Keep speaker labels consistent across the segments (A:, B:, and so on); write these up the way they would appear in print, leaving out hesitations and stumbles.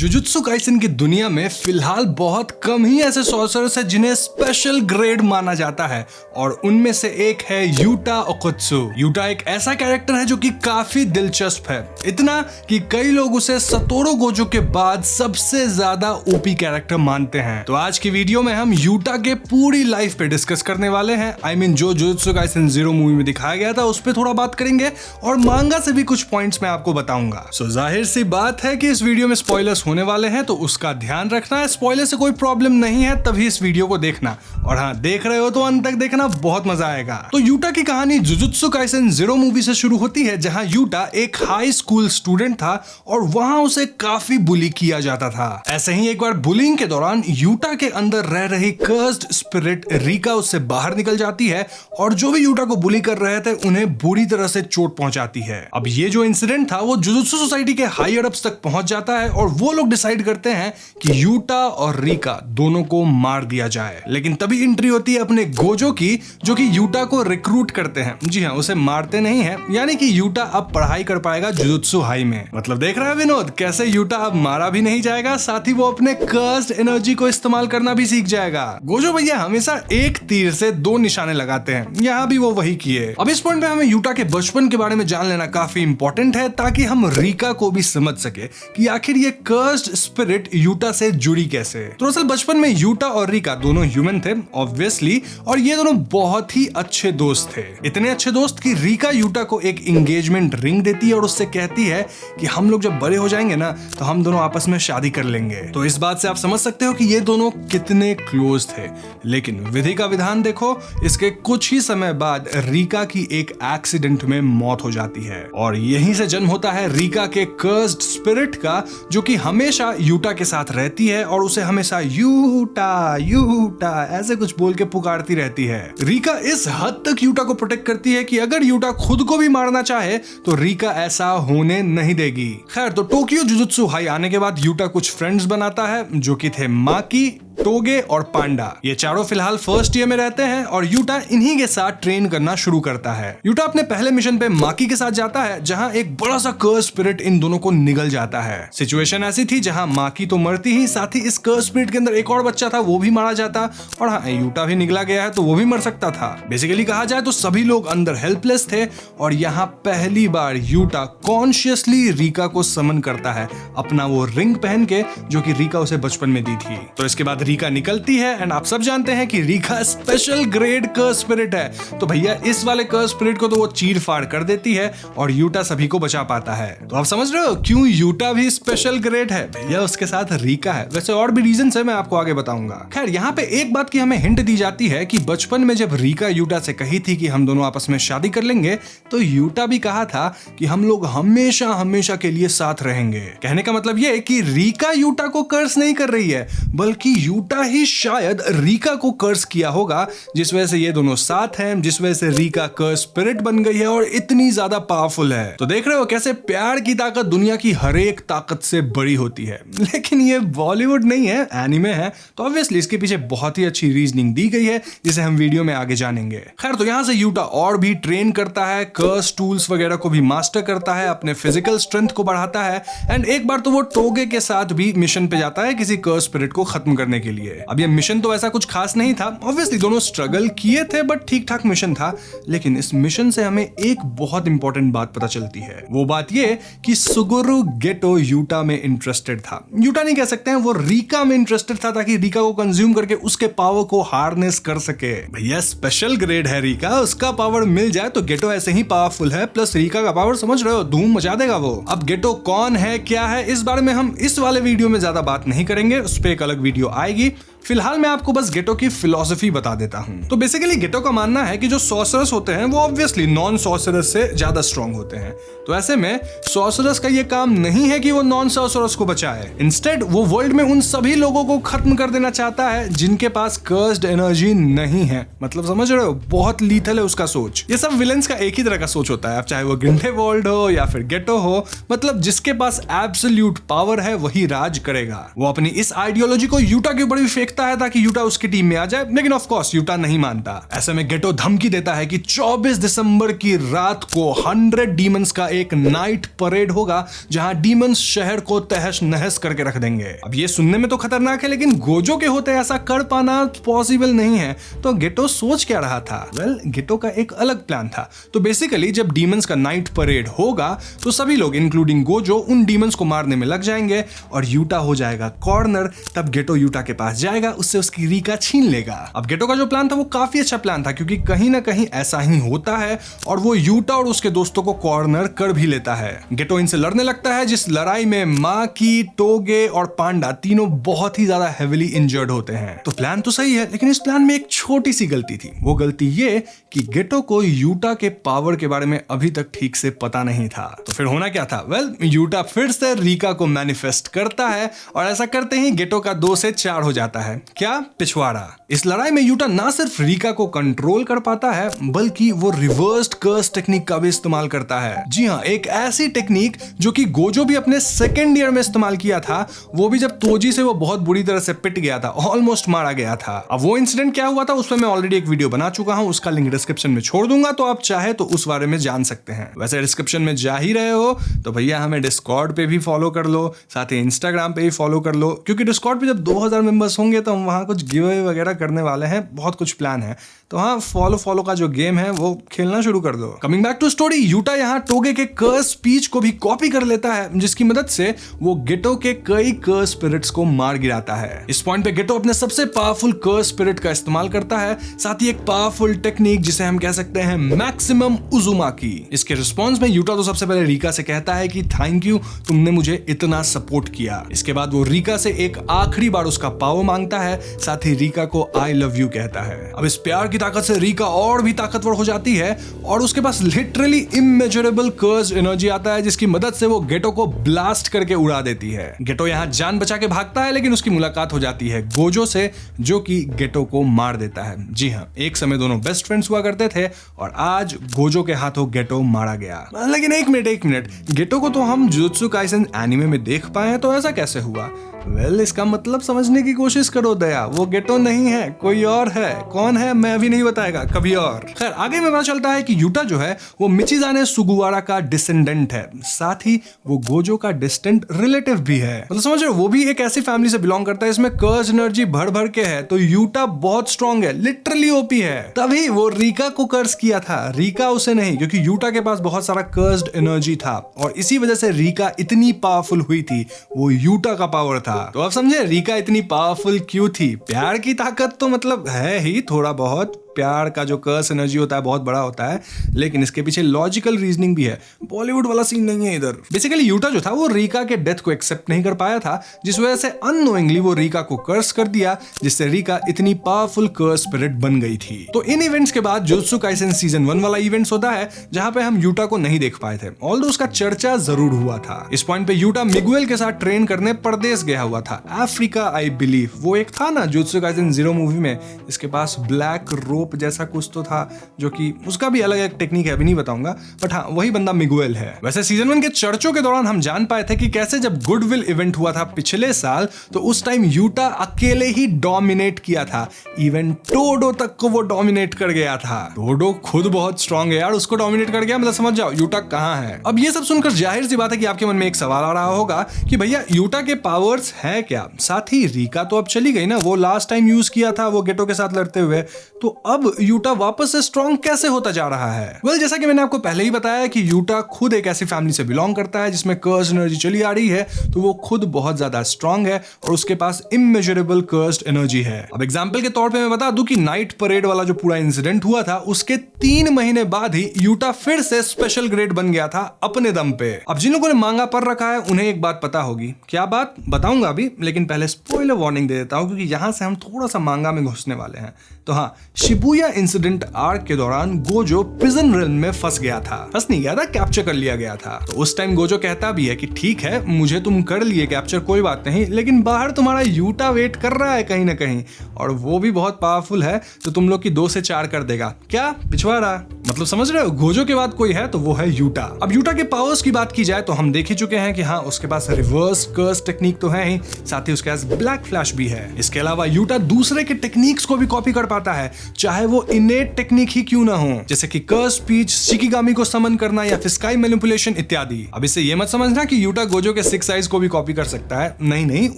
A: Jujutsu Kaisen की दुनिया में फिलहाल बहुत कम ही ऐसे सॉर्सरर्स हैं जिन्हें स्पेशल ग्रेड माना जाता है और उनमें से एक है यूटा ओकुत्सु। यूटा एक ऐसा कैरेक्टर है जो कि काफी दिलचस्प है, इतना कि कई लोग उसे सतोरू गोजो के बाद सबसे ज्यादा ओपी कैरेक्टर मानते हैं। तो आज की वीडियो में हम यूटा के पूरी लाइफ पे डिस्कस करने वाले हैं। जो जुजुत्सु काइसेन 0 मूवी में दिखाया गया था उस पर थोड़ा बात करेंगे और मांगा से भी कुछ पॉइंट्स मैं आपको बताऊंगा। सो जाहिर सी बात है कि इस वीडियो में स्पॉयलर्स होने वाले हैं, तो उसका ध्यान रखना है। स्पॉइलर से कोई प्रॉब्लम नहीं है तभी इस वीडियो को देखना, और हाँ देख रहे हो तो अंत तक देखना, बहुत मजा आएगा। तो यूटा की कहानी जुजुत्सु काइसेन 0 मूवी से शुरू होती है, जहां यूटा एक हाई स्कूल स्टूडेंट था और वहां उसे काफी बुली किया जाता था। ऐसे ही एक बार बुलिंग के दौरान यूटा के अंदर रह रही कर्स्ड स्पिरिट रिका उससे बाहर निकल जाती है और जो भी यूटा को बुली कर रहे थे उन्हें बुरी तरह से चोट पहुंचाती है। अब ये जो इंसिडेंट था वो जुजुत्सु सोसाइटी के हायर अप्स तक पहुंच जाता है और वो लोग डिसाइड करते हैं कि यूटा और रिका दोनों को मार दिया जाए। लेकिन तभी एंट्री होती है अपने गोजो की, जो कि यूटा को रिक्रूट करते हैं। जी हाँ, उसे मारते नहीं है, यानी कि यूटा अब पढ़ाई कर पाएगा जुजुत्सु हाई में। मतलब देख रहा है विनोद, कैसे यूटा अब मारा भी नहीं जाएगा, साथ ही वो अपने कर्स्ड एनर्जी को इस्तेमाल करना भी सीख जाएगा। गोजो भैया हमेशा एक तीर से 2 निशाने लगाते हैं, यहाँ भी वो वही किए। अब इस पॉइंट पे हमें यूटा के बचपन के बारे में जान लेना काफी इंपॉर्टेंट है, ताकि हम रिका को भी समझ सके कि आखिर ये कर्स्ड स्पिरिट यूटा से जुड़ी कैसे। दरअसल बचपन में यूटा और रिका दोनों ह्यूमन थे ऑब्वियसली, और ये दोनों बहुत ही अच्छे दोस्त थे। इतने अच्छे दोस्त कि रिका यूटा को एक एंगेजमेंट रिंग देती है और उससे कहती है कि हम लोग जब बड़े हो जाएंगे ना तो हम दोनों आपस में शादी कर लेंगे। तो इस बात से आप समझ सकते हो कि ये दोनों कितने क्लोज थे। लेकिन विधि का विधान देखो, इसके कुछ ही समय बाद रिका की एक एक्सीडेंट में मौत हो जाती है और यहीं से जन्म होता है रिका के कर्स्ड स्पिरिट का, जो कि हमेशा यूटा के साथ रहती है और उसे हमेशा यूटा यूटा ऐसे कुछ बोल के पुकारती रहती है। रिका इस हद तक यूटा को प्रोटेक्ट करती है कि अगर यूटा खुद को भी मारना चाहे तो रिका ऐसा होने नहीं देगी। खैर, तो टोक्यो जुजुत्सु हाई आने के बाद यूटा कुछ फ्रेंड्स बनाता है, जो कि थे माकी, टोगे और पांडा। ये चारों फिलहाल फर्स्ट ईयर में रहते हैं और यूटा इन्हीं के साथ ट्रेन करना शुरू करता है। यूटा अपने पहले मिशन पे माकी के साथ जाता है, जहां एक बड़ा सा कर्स स्पिरिट इन दोनों को निगल जाता है। सिचुएशन ऐसी थी जहां माकी तो मरती ही, साथ ही इस कर्स स्पिरिट के अंदर एक और बच्चा था, वो भी मारा जाता, और हाँ यूटा भी निगला गया है तो वो भी मर सकता था। बेसिकली कहा जाए तो सभी लोग अंदर हेल्पलेस थे और यहाँ पहली बार यूटा कॉन्शियसली रिका को समन करता है, अपना वो रिंग पहन के जो कि रिका उसे बचपन में दी थी। तो इसके बाद रिका निकलती है एंड आप सब जानते हैं कि रिका स्पेशल ग्रेड कर्स स्पिरिट है, तो भैया इस वाले कर्स स्पिरिट को तो वो चीर फाड़ कर देती है और यूटा सभी को बचा पाता है। तो आप समझ रहे हो क्यों यूटा भी स्पेशल ग्रेड है, भैया उसके साथ रिका है। वैसे और भी रीजन है, मैं आपको आगे बताऊंगा। खैर, यहाँ पे एक बात की हमें हिंट दी जाती है कि बचपन में जब रिका यूटा से कही थी कि हम दोनों आपस में शादी कर लेंगे, तो यूटा भी कहा था कि हम लोग हमेशा हमेशा के लिए साथ रहेंगे। कहने का मतलब ये कि रिका यूटा को कर्स नहीं कर रही है, बल्कि यूटा ही शायद रिका को कर्स किया होगा, जिस वजह से ये दोनों साथ हैं, जिस वजह से रिका कर्स स्पिरिट बन गई है और इतनी ज्यादा पावरफुल है। तो देख रहे हो कैसे प्यार की ताकत दुनिया की हर एक ताकत से बड़ी होती है। लेकिन ये बॉलीवुड नहीं है, एनिमे है, तो ऑब्वियसली इसके पीछे बहुत ही अच्छी रीजनिंग दी गई है, जिसे हम वीडियो में आगे जानेंगे। खैर, तो यहां से यूटा और भी ट्रेन करता है, कर्स टूल्स वगैरह को भी मास्टर करता है, अपने फिजिकल स्ट्रेंथ को बढ़ाता है, एंड एक बार तो वो टोगे के साथ भी मिशन पे जाता है किसी कर्स स्पिरिट को खत्म करने के लिए। अब ये मिशन तो ऐसा कुछ खास नहीं था, ऑब्वियसली दोनों स्ट्रगल किए थे, बट ठीक ठाक मिशन था। लेकिन इस मिशन से हमें एक बहुत इंपॉर्टेंट बात पता चलती है। वो बात ये कि सुगुरु गेटो यूटा में इंटरेस्टेड था। यूटा नहीं कह सकते हैं, वो रिका में इंटरेस्टेड था, ताकि रिका को कंज्यूम करके उसके पावर को हार्नेस कर सके। भैया स्पेशल ग्रेड है रिका, उसका पावर मिल जाए तो गेटो ऐसे ही पावरफुल है, प्लस रिका का पावर समझ रहे हो, धूम मचा देगा वो। अब गेटो कौन है, क्या है, इस बारे में हम इस वाले वीडियो में ज्यादा बात नहीं करेंगे, उस पर एक अलग वीडियो आएगी। फिलहाल मैं आपको बस गेटो की फिलॉसफी बता देता हूं। तो बेसिकली गेटो का मानना है कि जो सॉर्सरर्स होते हैं वो ऑब्वियसली नॉन सॉर्सरर्स से ज्यादा स्ट्रांग होते हैं, तो ऐसे में सॉर्सरर्स का ये काम नहीं है कि वो नॉन सॉर्सरर्स को बचाए। इंस्टेड वो वर्ल्ड में उन सभी लोगों को खत्म कर देना चाहता है जिनके पास कर्स्ड एनर्जी नहीं है। मतलब समझ रहे हो, बहुत लीथल है उसका सोच। ये सब विलेंस का एक ही तरह का सोच होता है, अब चाहे वो ग्रिंडेवॉल्ड हो या फिर गेटो हो, मतलब जिसके पास एब्सोल्यूट पावर है वही राज करेगा। वो अपनी इस आइडियोलॉजी को यूटा के ऊपर भी फेंक देखता है ताकि यूटा उसकी टीम में आ जाए, लेकिन ऑफ कोर्स यूटा नहीं मानता। ऐसे में गेटो धमकी देता है कि 24 दिसंबर की रात को 100 डीमंस का एक नाइट परेड होगा जहां डीमंस शहर को तहस नहस करके रख देंगे। अब ये सुनने में तो खतरनाक है, लेकिन गोजो के होते ऐसा कर पाना पॉसिबल नहीं है। तो गेटो सोच क्या रहा था? वेल, गेटो का एक अलग प्लान था। तो बेसिकली जब डीमंस का नाइट परेड होगा तो सभी लोग इंक्लूडिंग गोजो उन डीमंस को मारने में लग जाएंगे और यूटा हो जाएगा कॉर्नर। तब गेटो यूटा के पास जाएगा, उससे उसकी रीका छीन लेगा। अब गेटो का जो प्लान था वो काफी अच्छा प्लान था, क्योंकि कहीं ना कहीं ऐसा ही होता है और वो यूटा और उसके दोस्तों को कॉर्नर कर भी लेता है। गेटो इनसे लड़ने लगता है, जिस लड़ाई में माकी, टोगे और पांडा तीनों बहुत ही ज्यादा हेविली इंजर्ड होते हैं। तो प्लान तो सही है, लेकिन इस प्लान में एक छोटी सी गलती थी। वो गलती ये कि गेटो को यूटा के पावर के बारे में अभी तक ठीक से पता नहीं था। तो फिर होना क्या था? वेल, यूटा फिर से रीका को मैनिफेस्ट करता है और ऐसा करते ही गेटो का 2 से 4 हो जाता है। क्या? पिछवाड़ा। इस लड़ाई में यूटा ना सिर्फ रीका को कंट्रोल कर पाता है, बल्कि वो रिवर्स्ड कर्स टेक्निक का भी इस्तेमाल करता है। जी हाँ, एक ऐसी टेक्निक जो कि गोजो भी अपने सेकेंड ईयर में इस्तेमाल किया था, वो भी जब तोजी से वो बहुत बुरी तरह से पिट गया था, ऑलमोस्ट मारा गया था। अब वो इंसिडेंट क्या हुआ था उस पर मैं ऑलरेडी एक वीडियो बना चुका हूं, उसका लिंक डिस्क्रिप्शन में छोड़ दूंगा, तो आप चाहे तो उस बारे में जान सकते हैं। वैसे डिस्क्रिप्शन में जा ही रहे हो तो भैया हमें डिस्कॉर्ड पे भी फॉलो कर लो, साथ ही इंस्टाग्राम पे भी फॉलो कर लो, क्योंकि डिस्कॉर्ड पे जब 2000 मेंबर्स होंगे तो हम वहां कुछ गिव अवे वगैरह करने वाले हैं, बहुत कुछ प्लान है। तो हाँ, फॉलो का जो गेम है वो खेलना शुरू कर दो। कमिंग बैक टू स्टोरी, यूटा यहाँ टोगे के कर्स स्पीच को भी कॉपी कर लेता है, जिसकी मदद से वो गेटो के कई कर्स स्पिरिट्स को मार गिराता है। इस पॉइंट पे गेटो अपने सबसे पावरफुल कर्स स्पिरिट का इस्तेमाल करता है, साथ ही एक पावरफुल टेक्निक जिसे हम कह सकते हैं मैक्सिमम उजुमाकी। इसके रिस्पॉन्स में यूटा तो सबसे पहले रीका से कहता है कि थैंक यू, तुमने मुझे इतना सपोर्ट किया। इसके बाद वो रीका से एक आखिरी बार उसका पावर मांगता है, साथ ही रीका को आई लव यू कहता है। अब इस प्यार की ताकत से रीका और भी ताकतवर हो जाती है और उसके पास लिटरली इमेजरेबल कर्स एनर्जी आता है, जिसकी मदद से वो गेटो को ब्लास्ट करके उड़ा देती है। गेटो यहाँ जान बचा के भागता है, लेकिन उसकी मुलाकात हो जाती है गोजो से, जो कि गेटो को मार देता है। जी हाँ, एक समय दोनों बेस्ट फ्रेंड्स हुआ करते थे और आज गोजो के हाथों गेटो मारा गया। लेकिन एक मिनट, गेटो को तो हम जुजुत्सु काइसेन एनिमे में देख पाए हैं, तो ऐसा कैसे हुआ? वेल, इसका मतलब समझने की कोशिश करो दया, वो गेटो नहीं है, कोई और है। कौन है मैं अभी नहीं बताएगा, कभी और। खैर, आगे में पता चलता है कि यूटा जो है वो मिचिजाने सुगुवारा का डिसेंडेंट है, साथ ही वो गोजो का डिस्टेंट रिलेटिव भी है। मतलब समझ रहे हो, वो भी एक ऐसी फैमिली से बिलोंग करता है इसमें कर्स एनर्जी भर भर के है। तो यूटा बहुत स्ट्रांग है, लिटरली ओपी है। तभी वो रीका को कर्स किया था, रीका उसे नहीं, क्योंकि यूटा के पास बहुत सारा कर्स्ड एनर्जी था और इसी वजह से रीका इतनी पावरफुल हुई थी। वो यूटा का पावर था। तो अब समझे रीका इतनी पावरफुल क्यों थी? प्यार की ताकत तो मतलब है ही थोड़ा बहुत, प्यार का जो कर्स एनर्जी होता है बहुत बड़ा होता है, लेकिन इसके पीछे लॉजिकल रीजनिंग भी है। बॉलीवुड वाला सीन नहीं है इधर। बेसिकली यूटा जो था वो रीका के डेथ को एक्सेप्ट नहीं कर पाया था, जिस वजह से अननोइंगली वो रीका को कर्स कर दिया, जिससे रीका इतनी पावरफुल कर्स स्पिरिट बन गई थी। तो इन इवेंट्स के बाद जुजुत्सु काइसेन सीजन 1 वाला इवेंट्स होता है, जहां पे हम यूटा को नहीं देख पाए थे, ऑल्दो उसका चर्चा जरूर हुआ था। इस पॉइंट पे यूटा मिगुएल के साथ ट्रेन करने परदेश गया हुआ था, अफ्रीका आई बिलीव। वो एक था ना जुजुत्सु काइसेन 0 मूवी में, इसके पास ब्लैक रोप जैसा कुछ तो था, जो कि उसका भी अलग एक टेक्निक है, अभी नहीं बताऊंगा, बट हाँ, वही बंदा मिगुएल है। वैसे सीजन 1 के चर्चों के दौरान हम जान पाए थे कि कैसे जब गुडविल इवेंट हुआ था पिछले साल, तो उस टाइम यूटा अकेले ही डोमिनेट किया था, इवन टोडो तक को वो डोमिनेट कर गया था। टोडो खुद बहुत स्ट्रांग है यार, उसको डोमिनेट कर गया, मतलब समझ जाओ यूटा कहाँ है। अब ये सब सुनकर जाहिर सी बात है कि आपके मन में एक सवाल आ रहा होगा कि भैया यूटा के पावर्स है क्या? साथ ही रीका तो अब चली गई ना, वो लास्ट टाइम यूज किया था वो गेटो के साथ लड़ते हुए, तो अब यूटा वापस से स्ट्रांग कैसे होता जा रहा है? वेल, जैसा कि मैंने आपको पहले ही बताया कि यूटा खुद एक ऐसी फैमिली से बिलोंग करता है जिसमें कर्स एनर्जी चली आ रही है, तो वो खुद बहुत ज्यादा स्ट्रांग है और उसके पास इमेजरेबल कर्स्ड एनर्जी है। अब एग्जांपल के तौर पे मैं बता दूं कि नाइट परेड वाला जो पूरा इंसिडेंट हुआ था, उसके 3 महीने बाद ही यूटा फिर से स्पेशल ग्रेड बन गया था अपने दम पे। अब जिन लोगों ने मांगा पढ़ रखा है उन्हें एक बात पता होगी। क्या बात? बताऊंगा अभी, लेकिन पहले स्पॉइलर वार्निंग दे देता हूं, क्योंकि यहां से हम थोड़ा सा मांगा में घुसने वाले हैं। तो हाँ, शिबुया इंसिडेंट आर्क के दौरान गोजो प्रिजन रिल्म में फंस गया था। फंस नहीं गया था, कैप्चर कर लिया गया था। तो उस टाइम गोजो कहता भी है कि ठीक है, मुझे तुम कर लिए कैप्चर, कोई बात नहीं, लेकिन बाहर तुम्हारा यूटा वेट कर रहा है कहीं ना कहीं, और वो भी बहुत पावरफुल है, तो तुम लोग की 2 से 4 कर देगा। क्या पिछवाड़ा? मतलब समझ रहे हो, गोजो के बाद कोई है तो वो है यूटा। अब यूटा के पावर्स की बात की जाए तो हम देख ही चुके हैं कि हाँ, उसके पास रिवर्स कर्स टेक्निक तो है ही, साथ ही उसके पास ब्लैक फ्लैश भी है। इसके अलावा यूटा दूसरे के टेक्निक्स को भी कॉपी कर पाता है, चाहे वो इनेट टेक्निक ही क्यों ना हो, जैसे कि कर्स स्पीच, शिकिगामी को समन करना या फिर स्काई मैनिपुलेशन इत्यादि। अब इससे ये मत समझना कि यूटा गोजो के 6 आइज को भी कॉपी कर सकता है, नहीं,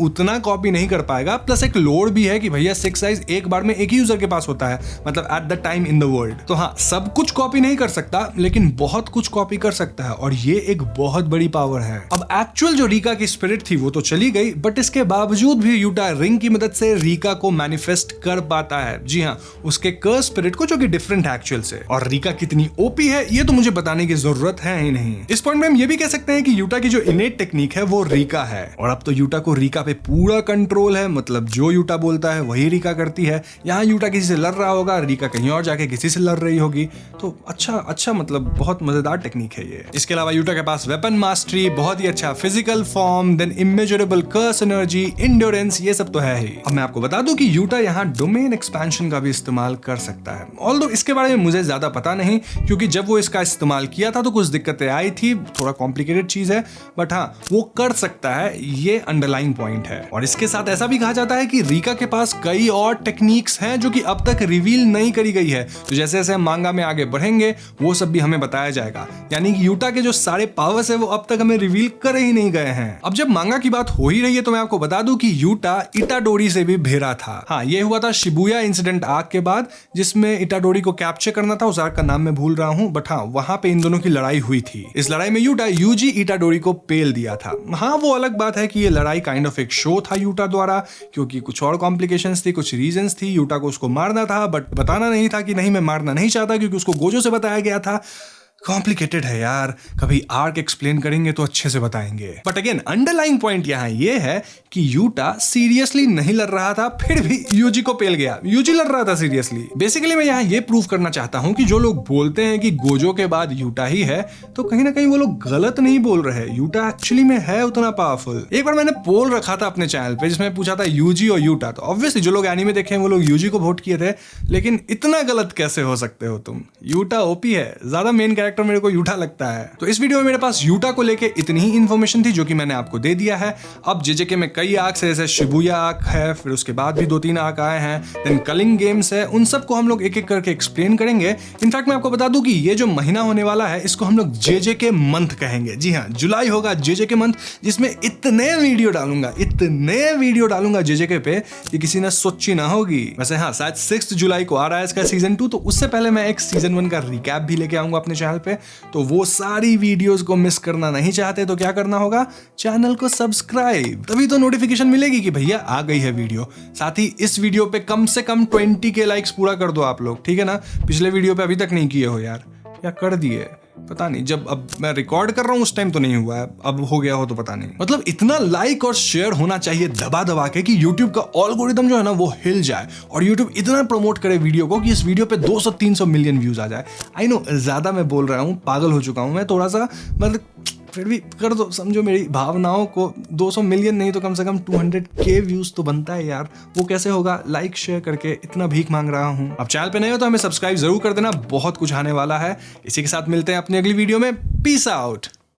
A: उतना कॉपी नहीं कर पाएगा। प्लस एक लोड भी है कि भैया 6 आइज एक बार में एक ही यूजर के पास होता है, मतलब at the time in the world. तो हाँ, सब कुछ कॉपी नहीं कर सकता, लेकिन बहुत कुछ कॉपी कर सकता है, और ये एक बहुत बड़ी पावर है। अब एक्चुअल जो रीका की स्पिरिट थी वो तो चली गई, बट इसके बावजूद भी यूटा रिंग की मदद से रीका को मैनिफेस्ट कर पाता है। जी हाँ, उसके कर्स स्पिरिट को, जो कि डिफरेंट है एक्चुअल से। और रीका कितनी ओपी है ये तो मुझे बताने की जरूरत है ही नहीं। इस पॉइंट में हम ये भी कह सकते हैं कि यूटा की जो इनेट टेक्निक है वो रीका है, और अब तो यूटा को रीका पे पूरा कंट्रोल है, मतलब जो यूटा बोलता है वही रीका करती है। यहाँ यूटा किसी से लड़ रहा होगा, रीका कहीं और जाके किसी से लड़ रही होगी, तो अच्छा मतलब बहुत मजेदार टेक्निक है ये। इसके अलावा यूटा के पास वेपन मास्टरी, बहुत ही अच्छा फिजिकल फॉर्म, देन इमेजरेबल कर्स एनर्जी, इंड्योरेंस, ये सब तो है ही। अब मैं आपको बता दूं कि यूटा यहाँ डोमेन एक्सपेंशन का भी इस्तेमाल कर सकता है, ऑल्दो इसके बारे में मुझे ज्यादा पता नहीं, क्योंकि जब वो इसका इस्तेमाल किया था तो कुछ दिक्कतें आई थी, थोड़ा कॉम्प्लिकेटेड चीज है, बट हाँ, वो कर सकता है, ये अंडरलाइन पॉइंट है। और इसके साथ ऐसा भी कहा जाता है कि रीका के पास कई और टेक्निक्स हैं जो कि अब तक रिवील नहीं करी गई है, तो जैसे जैसे हम मांगा में आगे बढ़ेंगे वो सब भी हमें बताया जाएगा। यानी कि यूटा के जो सारे पावर्स है वो अब तक हमें रिवील करे ही नहीं गए हैं। अब जब मांगा की बात हो ही रही है तो मैं आपको बता दूं कि यूटा इटाडोरी से भी भिड़ा था। हाँ, ये हुआ था शिबुया इंसिडेंट आर्क के बाद, जिसमें इटाडोरी को कैप्चर करना था, उस आर्क का नाम मैं भूल रहा हूं, बट हाँ, वहां पे इन दोनों की लड़ाई हुई थी। इस लड़ाई में यूटा यूजी इटाडोरी को पेल दिया था। हाँ, वो अलग बात है कि ये लड़ाई काइंड ऑफ एक शो था यूटा द्वारा, क्योंकि कुछ और कॉम्प्लिकेशंस थी, कुछ रीजंस थी। यूटा को उसको मारना था, बट बताना नहीं था कि नहीं, मैं मारना नहीं चाहता, क्योंकि उसको गोजो से बताया गया था। कॉम्प्लिकेटेड है यार, कभी आर्क एक्सप्लेन करेंगे तो अच्छे से बताएंगे। बट अगेन, अंडरलाइंग पॉइंट यहाँ ये है कि यूटा सीरियसली नहीं लड़ रहा था, फिर भी यूजी को पेल गया। यूजी लड़ रहा था सीरियसली। बेसिकली मैं यहाँ ये प्रूव करना चाहता हूँ कि जो लोग बोलते हैं कि गोजो के बाद यूटा ही है, तो कहीं ना कहीं वो लोग गलत नहीं बोल रहे। यूटा एक्चुअली में है उतना पावरफुल। एक बार मैंने पोल रखा था अपने चैनल पे, जिसमें पूछा था यूजी और यूटा, तो ऑब्वियसली जो लोग एनीमे देखे हैं वो लोग यूजी को वोट किए थे, लेकिन इतना गलत कैसे हो सकते हो तुम? यूटा ओपी है, ज्यादा मेन कैरेक्टर मेरे को यूटा लगता है। तो इस वीडियो में मेरे पास यूटा को लेके इतनी ही इन्फॉर्मेशन थी जो कि मैंने आपको दे दिया है। अब जेजेके में कई आर्क्स है, जैसे शिबुया आर्क है, फिर उसके बाद भी 2-3 आर्क आए हैं, देन कलिंग गेम्स है, उन सबको हम लोग एक एक करके एक्सप्लेन करेंगे। इनफैक्ट मैं आपको बता दूं कि ये जो महीना होने वाला है इसको हम लोग जेजेके मंथ कहेंगे। जी हाँ, जुलाई होगा जेजेके मंथ, जिसमें इतने वीडियो डालूंगा जेजेके पे कि किसी ने सोची ना होगी। वैसे हाँ, शायद 6 जुलाई को आ रहा है इसका सीजन 2, तो उससे पहले मैं एक सीजन 1 का रिकैप भी लेके आऊंगा अपने चैनल पे। तो वो सारी वीडियोस को मिस करना नहीं चाहते तो क्या करना होगा? चैनल को सब्सक्राइब, तभी तो नोटिफिकेशन मिलेगी कि भैया आ गई है वीडियो। साथ ही इस वीडियो पे कम से कम 20 के लाइक्स पूरा कर दो आप लोग, ठीक है ना? पिछले वीडियो पे अभी तक नहीं किए हो यार, या कर दिए पता नहीं, जब अब मैं रिकॉर्ड कर रहा हूं उस टाइम तो नहीं हुआ है, अब हो गया हो तो पता नहीं। मतलब इतना लाइक और शेयर होना चाहिए दबा दबा के कि YouTube का एल्गोरिथम जो है ना वो हिल जाए, और YouTube इतना प्रमोट करे वीडियो को कि इस वीडियो पे 200-300 मिलियन व्यूज आ जाए। आई नो ज्यादा मैं बोल रहा हूँ, पागल हो चुका हूँ मैं थोड़ा सा, मतलब फिर भी कर दो, समझो मेरी भावनाओं को। 200 मिलियन नहीं तो कम से कम 200K व्यूज तो बनता है यार। वो कैसे होगा? लाइक शेयर करके। इतना भीख मांग रहा हूँ। अब चैनल पे नहीं हो तो हमें सब्सक्राइब जरूर कर देना, बहुत कुछ आने वाला है। इसी के साथ मिलते हैं अपनी अगली वीडियो में। Peace out.